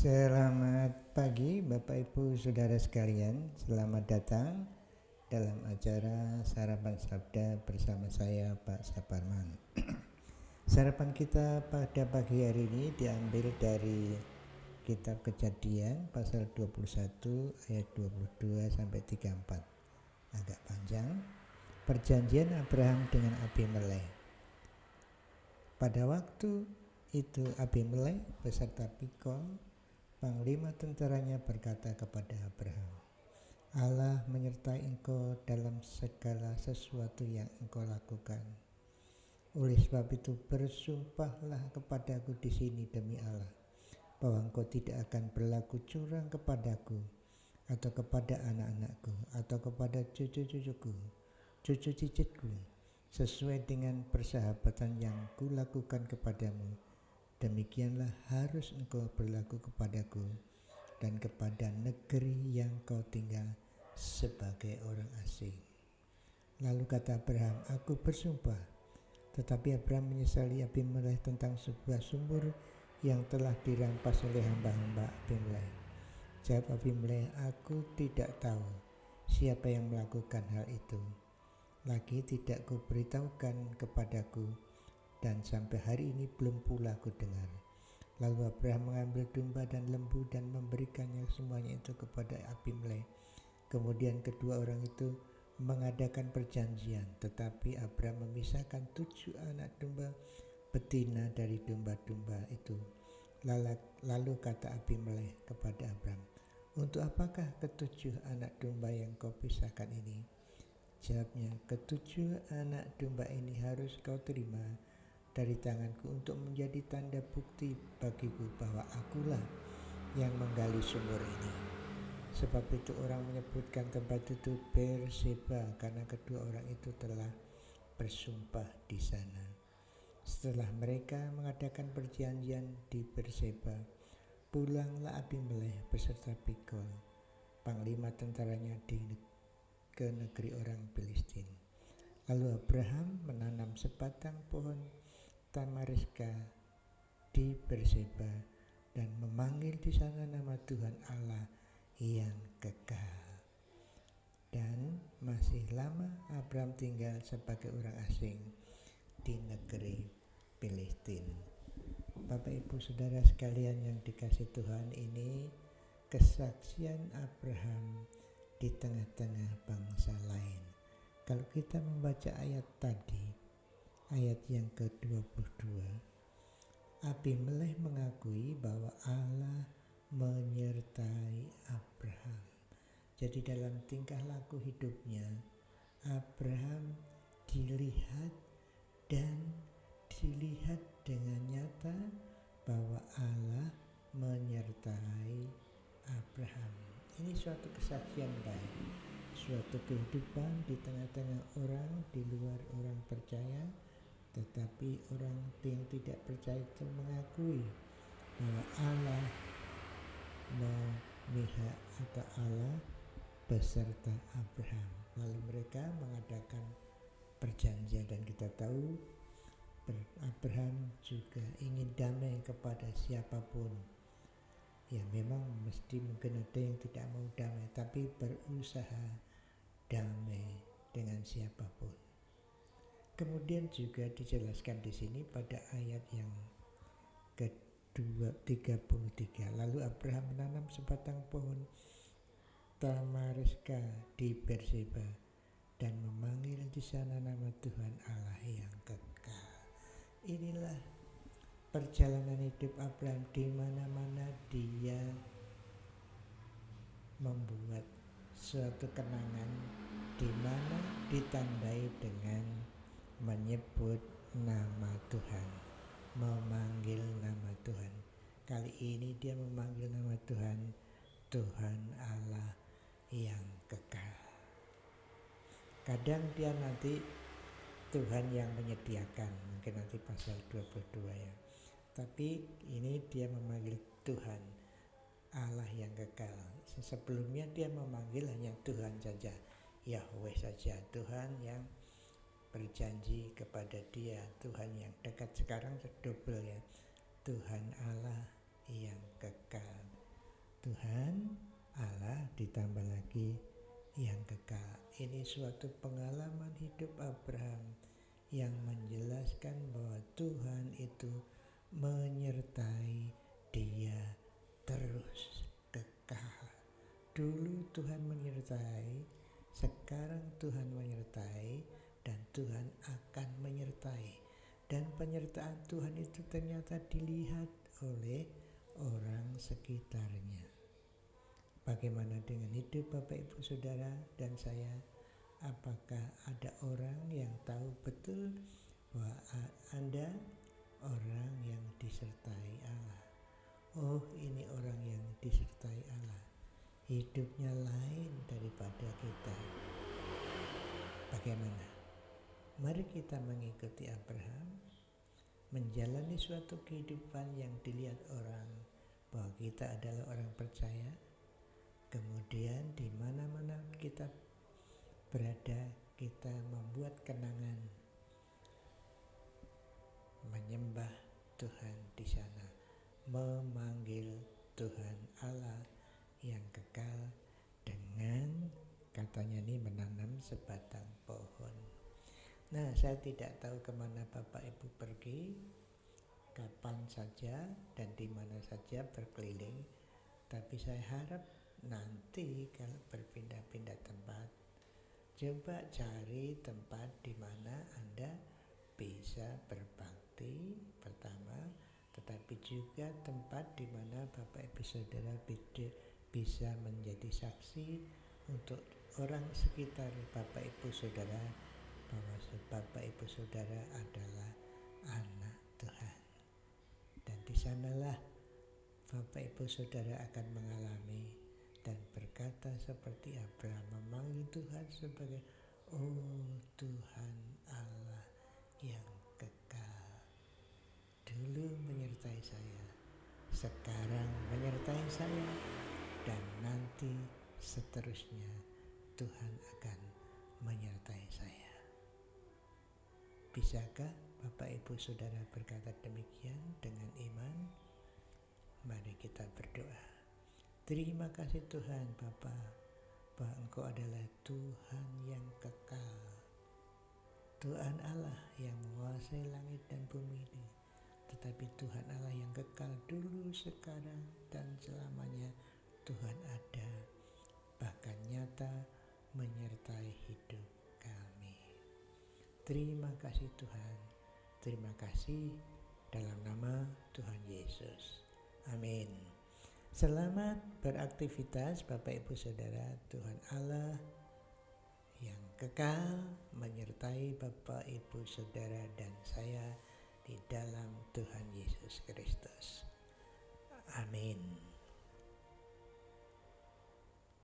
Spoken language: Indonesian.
Selamat pagi Bapak Ibu Saudara sekalian. Selamat datang dalam acara Sarapan Sabda bersama saya Pak Saparman. Sarapan kita pada pagi hari ini diambil dari Kitab Kejadian pasal 21 ayat 22 sampai 34. Agak panjang. Perjanjian Abraham dengan Abimelek. Pada waktu itu Abimelek beserta Pikol panglima tentaranya berkata kepada Abraham, Allah menyertai engkau dalam segala sesuatu yang engkau lakukan. Oleh sebab itu bersumpahlah kepadaku di sini demi Allah, bahwa engkau tidak akan berlaku curang kepadaku, atau kepada anak-anakku, atau kepada cucu-cucuku, cucu cicitku, sesuai dengan persahabatan yang kulakukan kepadamu. Demikianlah harus engkau berlaku kepadaku dan kepada negeri yang kau tinggal sebagai orang asing. Lalu kata Abraham, aku bersumpah. Tetapi Abraham menyesali Abimelek tentang sebuah sumur yang telah dirampas oleh hamba-hamba Abimelek. Jawab Abimelek, aku tidak tahu siapa yang melakukan hal itu. Lagi tidak kuberitahukan kepadaku, dan sampai hari ini belum pula aku dengar. Lalu Abraham mengambil domba dan lembu dan memberikannya semuanya itu kepada Abimelek. Kemudian kedua orang itu mengadakan perjanjian, tetapi Abraham memisahkan 7 anak domba betina dari domba-domba itu. Lalu kata Abimelek kepada Abraham, untuk apakah ketujuh anak domba yang kau pisahkan ini? Jawabnya, ketujuh anak domba ini harus kau terima dari tanganku untuk menjadi tanda bukti bagiku bahwa akulah yang menggali sumur ini. Sebab itu orang menyebutkan tempat itu Berseba, karena kedua orang itu telah bersumpah di sana. Setelah mereka mengadakan perjanjian di Berseba, pulanglah Abimelek beserta Pikol, panglima tentaranya ke negeri orang Filistin. Lalu Abraham menanam sebatang pohon tamariska di Berseba dan memanggil di sana nama Tuhan Allah yang kekal. Dan masih lama Abraham tinggal sebagai orang asing di negeri Filistin. Bapak Ibu Saudara sekalian yang dikasihi Tuhan, ini kesaksian Abraham di tengah-tengah bangsa lain. Kalau kita membaca ayat tadi, ayat yang ke-22, Abimelek mengakui bahwa Allah menyertai Abraham. Jadi dalam tingkah laku hidupnya, Abraham dilihat dengan nyata bahwa Allah menyertai Abraham. Ini suatu kesaksian baik, suatu kehidupan di tengah-tengah orang di luar orang percaya. Tetapi orang yang tidak percaya itu mengakui bahwa Allah memihak atau Allah beserta Abraham. Lalu mereka mengadakan perjanjian, dan kita tahu Abraham juga ingin damai kepada siapapun. Ya memang mesti mungkin ada yang tidak mau damai, tapi berusaha damai dengan siapapun. Kemudian juga dijelaskan di sini pada ayat yang ke-33. Lalu Abraham menanam sebatang pohon tamariska di Berseba dan memanggil di sana nama Tuhan Allah yang kekal. Inilah perjalanan hidup Abraham, di mana-mana dia membuat suatu kenangan di mana ditandai dengan menyebut nama Tuhan, memanggil nama Tuhan. Kali ini dia memanggil nama Tuhan, Tuhan Allah yang kekal. Kadang dia nanti Tuhan yang menyediakan, mungkin nanti pasal 22 ya. Tapi ini dia memanggil Tuhan Allah yang kekal. Sebelumnya dia memanggil hanya Tuhan saja, Yahweh saja, Tuhan yang berjanji kepada dia, Tuhan yang dekat. Sekarang double ya, Tuhan Allah yang kekal. Tuhan Allah ditambah lagi yang kekal. Ini suatu pengalaman hidup Abraham yang menjelaskan bahwa Tuhan itu menyertai dia terus kekal. Dulu Tuhan menyertai, sekarang Tuhan menyertai, dan Tuhan akan menyertai. Dan penyertaan Tuhan itu ternyata dilihat oleh orang sekitarnya. Bagaimana dengan hidup Bapak Ibu Saudara dan saya? Apakah ada orang yang tahu betul bahwa Anda orang yang disertai Allah? Oh, ini orang yang disertai Allah. Hidupnya lain daripada kita. Bagaimana? Mari kita mengikuti Abraham, menjalani suatu kehidupan yang dilihat orang bahwa kita adalah orang percaya. Kemudian di mana-mana kita berada, kita membuat kenangan menyembah Tuhan di sana, memanggil Tuhan Allah yang kekal dengan katanya ini menanam sebatang pohon. Nah, saya tidak tahu kemana Bapak Ibu pergi, kapan saja dan di mana saja berkeliling, tapi saya harap nanti kalau berpindah-pindah tempat, coba cari tempat di mana Anda bisa berbakti pertama, tetapi juga tempat di mana Bapak Ibu Saudara bisa menjadi saksi untuk orang sekitar Bapak Ibu Saudara bahwa Bapak Ibu Saudara adalah anak Tuhan. Dan di sanalah Bapak Ibu Saudara akan mengalami dan berkata seperti Abraham, memanggil Tuhan sebagai oh Tuhan Allah yang kekal. Dulu menyertai saya, sekarang menyertai saya, dan nanti seterusnya Tuhan akan menyertai saya. Bisakah Bapak Ibu Saudara berkata demikian dengan iman? Mari kita berdoa. Terima kasih Tuhan Bapa, bahwa Engkau adalah Tuhan yang kekal, Tuhan Allah yang menguasai langit dan bumi ini, tetapi Tuhan Allah yang kekal dulu, sekarang, dan selamanya. Tuhan ada, bahkan nyata menyertai hidup kami. Terima kasih Tuhan, terima kasih dalam nama Tuhan Yesus. Amin. Selamat beraktivitas Bapak Ibu Saudara. Tuhan Allah yang kekal menyertai Bapak Ibu Saudara dan saya di dalam Tuhan Yesus Kristus.